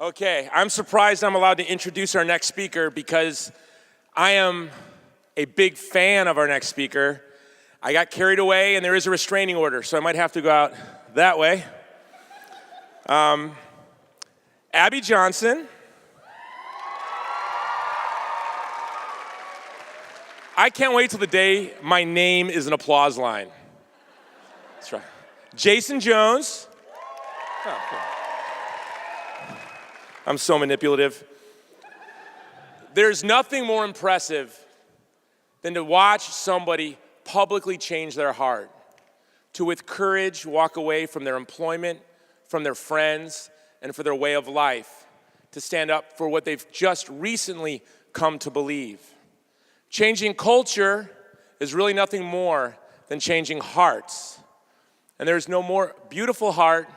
Okay, I'm surprised I'm allowed to introduce our next speaker because I am a big fan of our next speaker. I got carried away and there is a restraining order, so I might have to go out that way. Abby Johnson. I can't wait till the day my name is an applause line. That's right. Jason Jones. Oh, cool. I'm so manipulative. There's nothing more impressive than to watch somebody publicly change their heart, to with courage walk away from their employment, from their friends, and for their way of life, to stand up for what they've just recently come to believe. Changing culture is really nothing more than changing hearts. And there's no more beautiful heart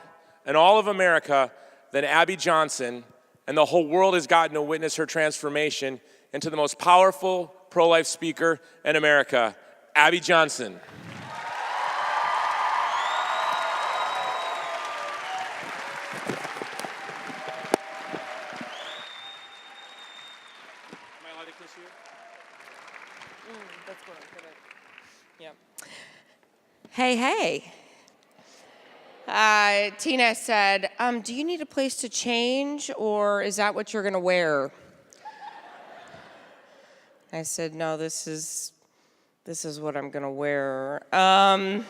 in all of America than Abby Johnson, and the whole world has gotten to witness her transformation into the most powerful pro-life speaker in America, Abby Johnson. Am I allowed to kiss you? That's what I'm gonna, yeah. Hey. Tina said, do you need a place to change, or is that what you're gonna wear? I said, no, this is what I'm gonna wear. I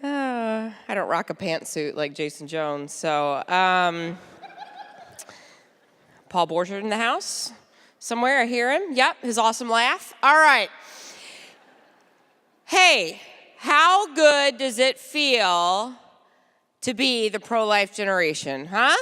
don't rock a pantsuit like Jason Jones, so, Paul Borchard in the house? Somewhere, I hear him. Yep, his awesome laugh. All right. Hey, how good does it feel to be the pro-life generation, huh?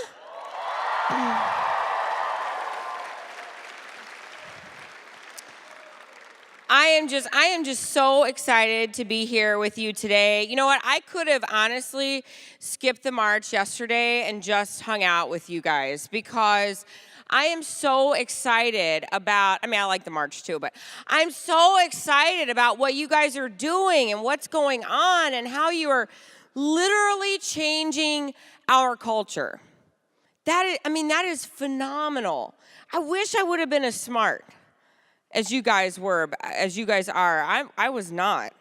I am just so excited to be here with you today. You know what? I could have honestly skipped the march yesterday and just hung out with you guys because I am so excited about, I like the march too, but I'm so excited about what you guys are doing and what's going on and how you are literally changing our culture. That is phenomenal. I wish I would have been as smart as you guys were, as you guys are. I was not.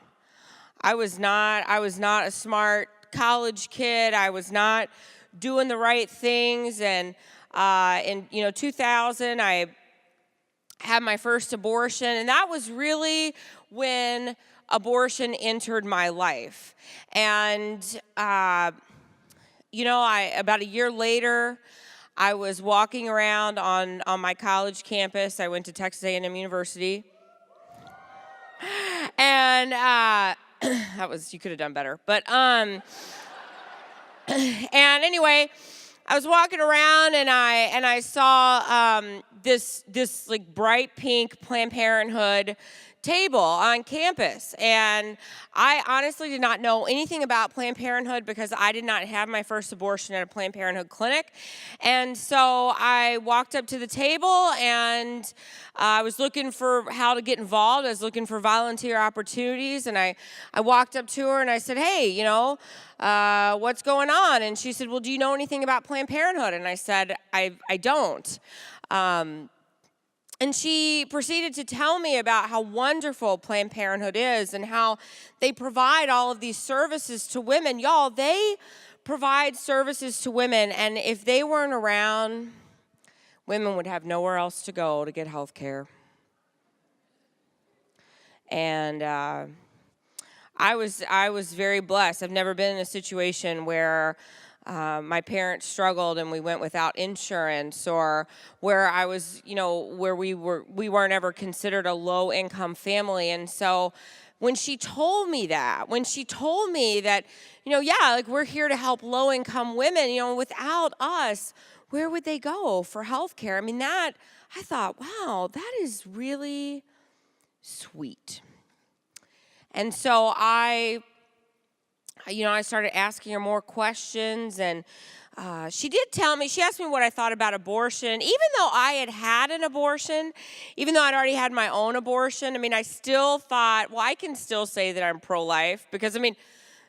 I was not a smart college kid. I was not doing the right things. And in 2000, I had my first abortion, and that was really when abortion entered my life. And about a year later, I was walking around on my college campus. I went to Texas A&M University, and you could have done better. But and anyway, I was walking around and I saw this like bright pink Planned Parenthood table on campus, and I honestly did not know anything about Planned Parenthood because I did not have my first abortion at a Planned Parenthood clinic. And so I walked up to the table and I was looking for how to get involved. I was looking for volunteer opportunities, and I walked up to her and I said, hey, what's going on? And she said, well, do you know anything about Planned Parenthood? And I said, I don't. And she proceeded to tell me about how wonderful Planned Parenthood is and how they provide all of these services to women. Y'all, they provide services to women, and if they weren't around, women would have nowhere else to go to get health care. And I was very blessed. I've never been in a situation where my parents struggled and we went without insurance, or where I was, where we weren't ever considered a low-income family. And so when she told me that, we're here to help low-income women, without us, where would they go for health care? I thought, wow, that is really sweet. And so I started asking her more questions, and she asked me what I thought about abortion. Even though I had had an abortion, even though I'd already had my own abortion, I still thought, well, I can still say that I'm pro-life because,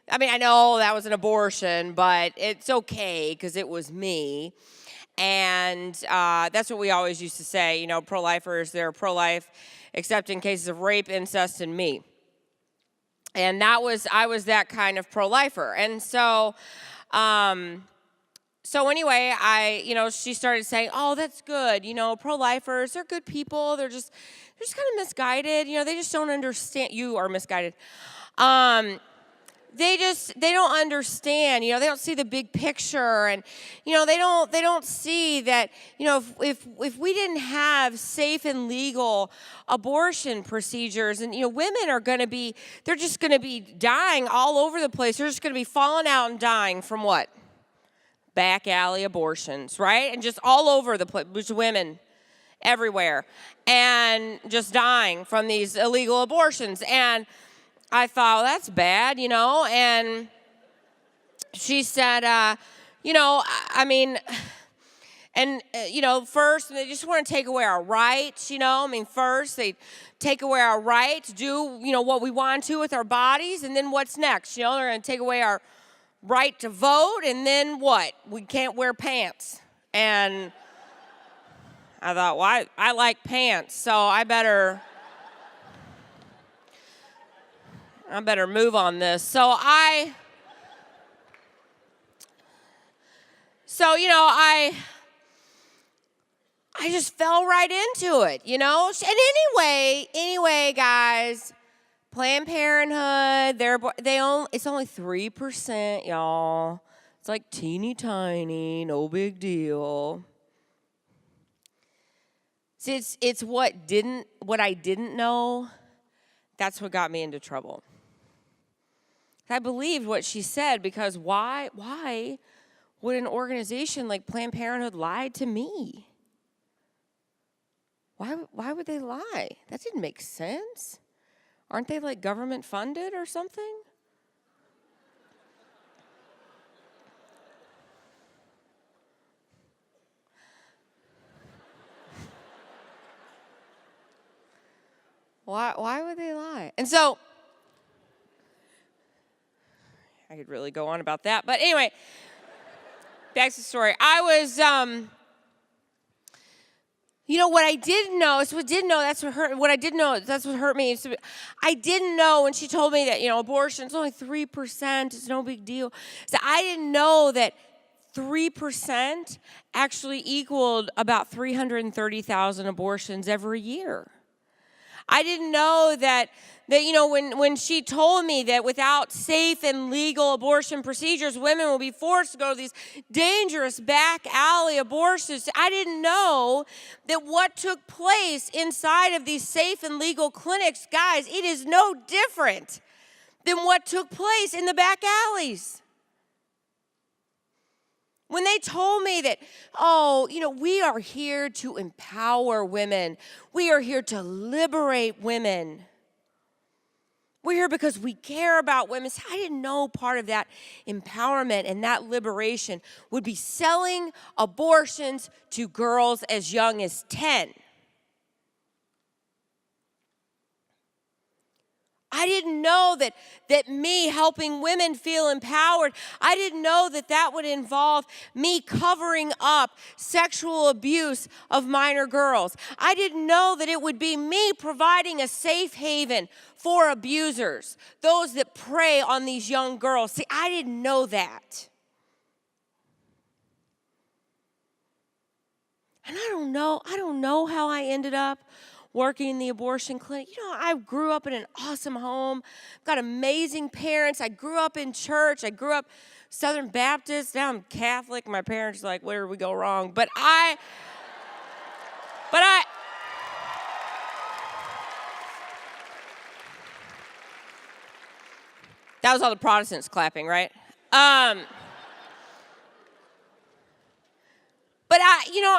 I mean, I know that was an abortion, but it's okay because it was me. And that's what we always used to say, you know, pro-lifers, they're pro-life, except in cases of rape, incest, and me. And I was that kind of pro-lifer. And so anyway, she started saying, oh, that's good. You know, pro-lifers, they're good people. They're just kind of misguided. You know, they just don't understand. You are misguided. They don't understand, you know, they don't see the big picture, and, you know, they don't see that, you know, if we didn't have safe and legal abortion procedures, and, you know, women are going to be, they're just going to be dying all over the place. They're just going to be falling out and dying from what? Back alley abortions, right? And just all over the place, with women everywhere, and just dying from these illegal abortions. And I thought, well, that's bad, you know, and she said, you know, I mean, and, you know, first, they just want to take away our rights, you know, I mean, first, they take away our right to do, you know, what we want to with our bodies, and then what's next? You know, they're going to take away our right to vote, and then what? We can't wear pants. And I thought, well, I like pants, so I better move on this. So you know, I just fell right into it, you know. And anyway, guys, Planned Parenthood, it's only 3%, y'all. It's like teeny tiny, no big deal. See, it's what I didn't know. That's what got me into trouble. I believed what she said, because why would an organization like Planned Parenthood lie to me? Why would they lie? That didn't make sense. Aren't they like government funded or something? Why would they lie? And so I could really go on about that. But anyway, back to the story. I was, you know, what I didn't know, that's what hurt me. I didn't know when she told me that, you know, abortion is only 3%, it's no big deal. So I didn't know that 3% actually equaled about 330,000 abortions every year. I didn't know that you know, when she told me that without safe and legal abortion procedures, women will be forced to go to these dangerous back alley abortions, I didn't know that what took place inside of these safe and legal clinics, guys, it is no different than what took place in the back alleys. When they told me that, oh, you know, we are here to empower women. We are here to liberate women. We're here because we care about women. So I didn't know part of that empowerment and that liberation would be selling abortions to girls as young as 10. I didn't know that me helping women feel empowered, I didn't know that would involve me covering up sexual abuse of minor girls. I didn't know that it would be me providing a safe haven for abusers, those that prey on these young girls. See, I didn't know that. And I don't know how I ended up working in the abortion clinic. You know, I grew up in an awesome home, got amazing parents. I grew up in church. I grew up Southern Baptist. Now I'm Catholic. My parents are like, where did we go wrong? But that was all the Protestants clapping, right? But I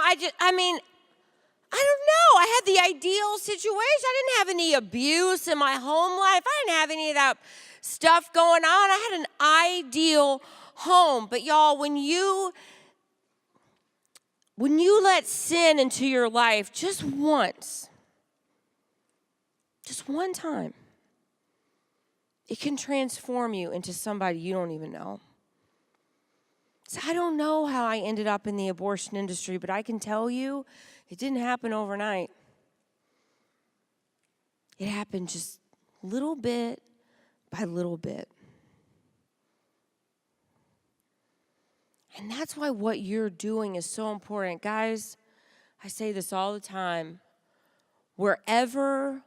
don't know. I had the ideal situation. I didn't have any abuse in my home life. I didn't have any of that stuff going on. I had an ideal home. But y'all, when you let sin into your life just once, just one time, It can transform you into somebody you don't even know. So I don't know how I ended up in the abortion industry, but I can tell you it didn't happen overnight. It happened just little bit by little bit. And that's why what you're doing is so important. Guys, I say this all the time. Wherever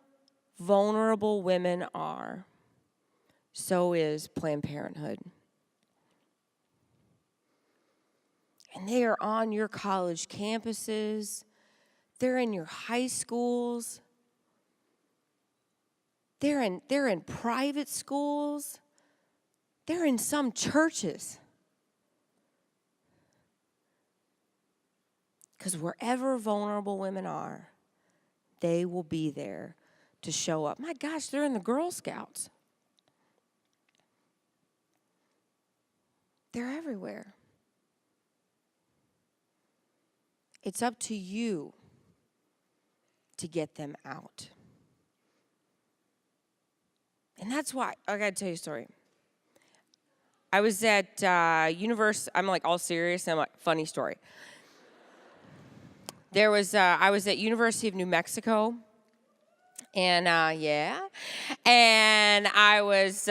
vulnerable women are, so is Planned Parenthood. And they are on your college campuses. They're in your high schools. They're in private schools. They're in some churches. Because wherever vulnerable women are, they will be there to show up. My gosh, they're in the Girl Scouts. They're everywhere. It's up to you to get them out. And that's why, I gotta tell you a story. I was at I'm like all serious, and I'm like, funny story. I was at University of New Mexico, and and I was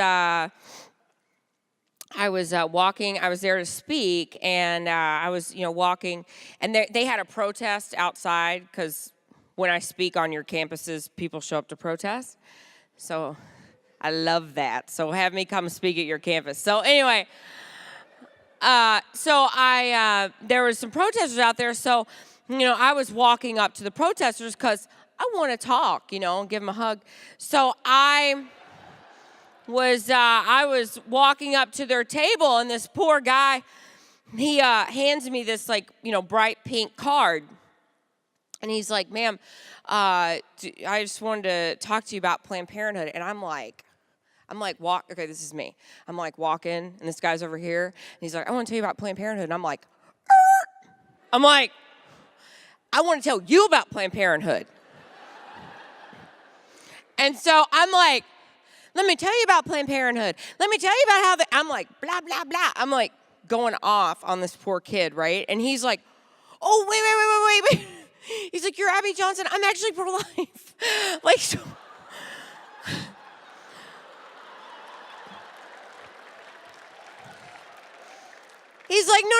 walking. I was there to speak, and I was, walking, and they had a protest outside because when I speak on your campuses, people show up to protest. So I love that. So have me come speak at your campus. So anyway, there was some protesters out there. So, I was walking up to the protesters because I want to talk, and give them a hug. So I was walking up to their table, and this poor guy, he hands me this bright pink card, and he's like, "Ma'am, I just wanted to talk to you about Planned Parenthood." And I'm like, okay, this is me. I'm like walking, and this guy's over here, and he's like, "I want to tell you about Planned Parenthood." And I'm like, I want to tell you about Planned Parenthood. And so I'm like, let me tell you about Planned Parenthood. Let me tell you about how I'm like, blah, blah, blah. I'm like going off on this poor kid, right? And he's like, oh, wait. He's like, you're Abby Johnson. I'm actually pro-life. So. He's like, no.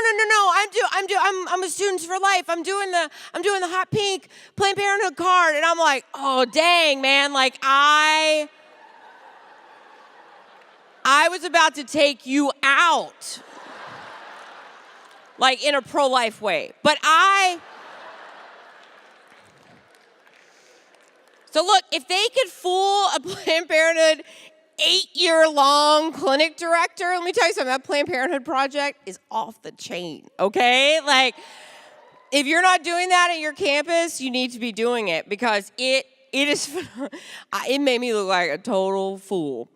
I'm a Students for Life. I'm doing the hot pink Planned Parenthood card. And I'm like, oh, dang, man. I was about to take you out. In a pro-life way. So look, if they could fool a Planned Parenthood 8-year-long clinic director, let me tell you something, that Planned Parenthood project is off the chain, okay? If you're not doing that at your campus, you need to be doing it because it made me look like a total fool.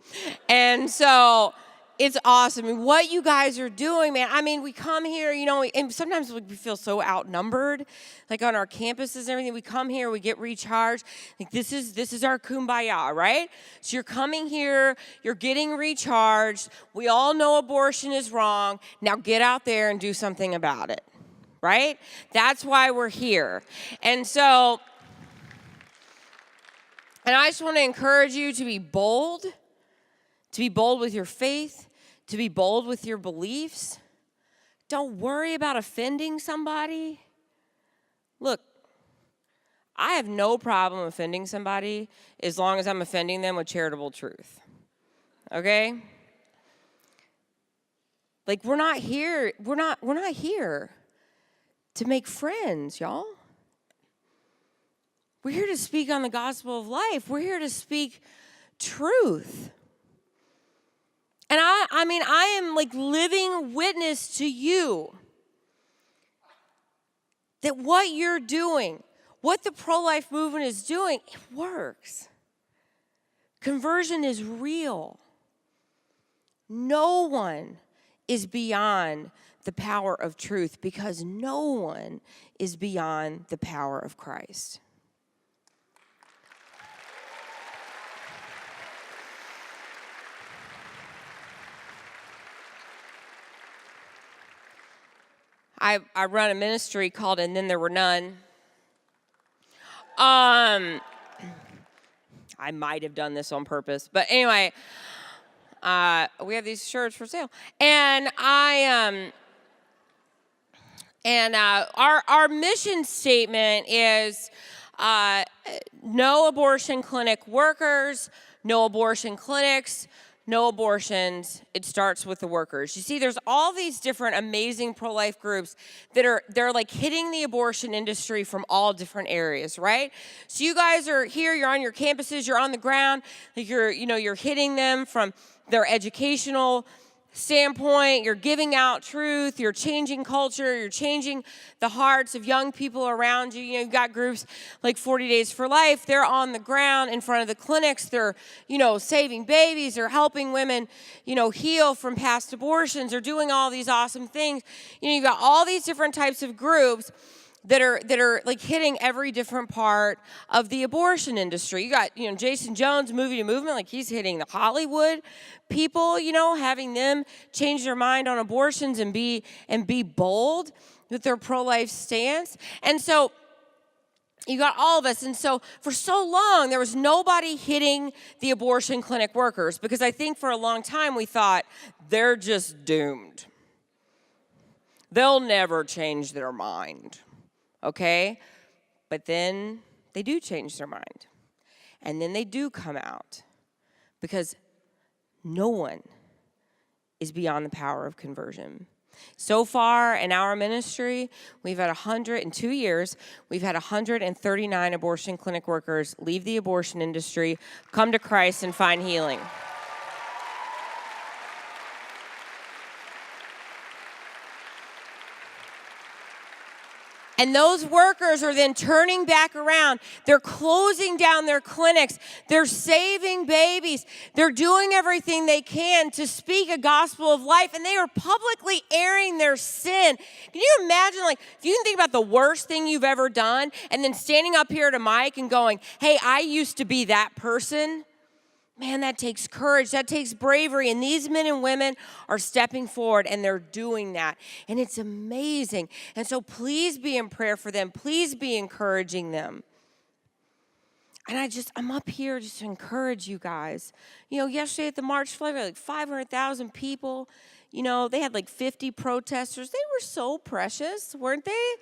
And so it's awesome. And what you guys are doing, man, we come here, and sometimes we feel so outnumbered, on our campuses and everything. We come here, we get recharged. This is our kumbaya, right? So you're coming here, you're getting recharged. We all know abortion is wrong. Now get out there and do something about it, right? That's why we're here. And I just want to encourage you to be bold with your faith, to be bold with your beliefs. Don't worry about offending somebody. Look, I have no problem offending somebody as long as I'm offending them with charitable truth. Okay? We're not here to make friends, y'all. We're here to speak on the gospel of life. We're here to speak truth. And I am living witness to you that what you're doing, what the pro-life movement is doing, it works. Conversion is real. No one is beyond the power of truth because no one is beyond the power of Christ. I run a ministry called And Then There Were None. I might have done this on purpose, but anyway, we have these shirts for sale, and our mission statement is no abortion clinic workers, no abortion clinics, no abortions. It starts with the workers. You see, there's all these different amazing pro-life groups they're like hitting the abortion industry from all different areas, right? So you guys are here, you're on your campuses, you're on the ground, like you're hitting them from their educational standpoint, you're giving out truth, you're changing culture, you're changing the hearts of young people around you. You've got groups like 40 Days for Life. They're on the ground in front of the clinics. They're, saving babies. They're helping women, heal from past abortions. They're doing all these awesome things. You've got all these different types of groups that are like hitting every different part of the abortion industry. You got, Jason Jones, Movie to Movement, like he's hitting the Hollywood people, having them change their mind on abortions and be bold with their pro-life stance. And so you got all of us. And so for so long, there was nobody hitting the abortion clinic workers, because I think for a long time we thought they're just doomed. They'll never change their mind. Okay? But then they do change their mind. And then they do come out, because no one is beyond the power of conversion. So far in our ministry, we've had 102 years, we've had 139 abortion clinic workers leave the abortion industry, come to Christ, and find healing. And those workers are then turning back around. They're closing down their clinics. They're saving babies. They're doing everything they can to speak a gospel of life, and they are publicly airing their sin. Can you imagine, if you can think about the worst thing you've ever done, and then standing up here at a mic and going, hey, I used to be that person? Man, that takes courage, that takes bravery, and these men and women are stepping forward, and they're doing that, and it's amazing. And so please be in prayer for them. Please be encouraging them. And I'm up here just to encourage you guys. Yesterday at the March Flag, like 500,000 people. They had like 50 protesters. They were so precious, weren't they?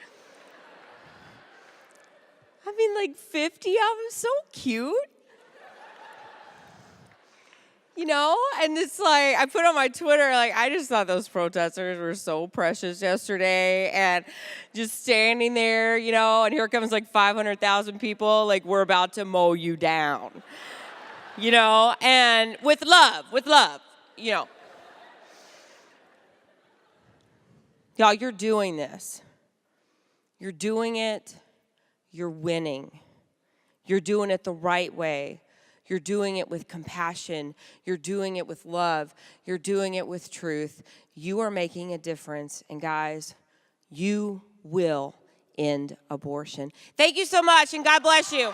50 of them, so cute. And it's like, I put on my Twitter, I just thought those protesters were so precious yesterday, and just standing there, and here comes 500,000 people, we're about to mow you down, and with love, Y'all, you're doing this. You're doing it. You're winning. You're doing it the right way. You're doing it with compassion. You're doing it with love. You're doing it with truth. You are making a difference. And guys, you will end abortion. Thank you so much, and God bless you.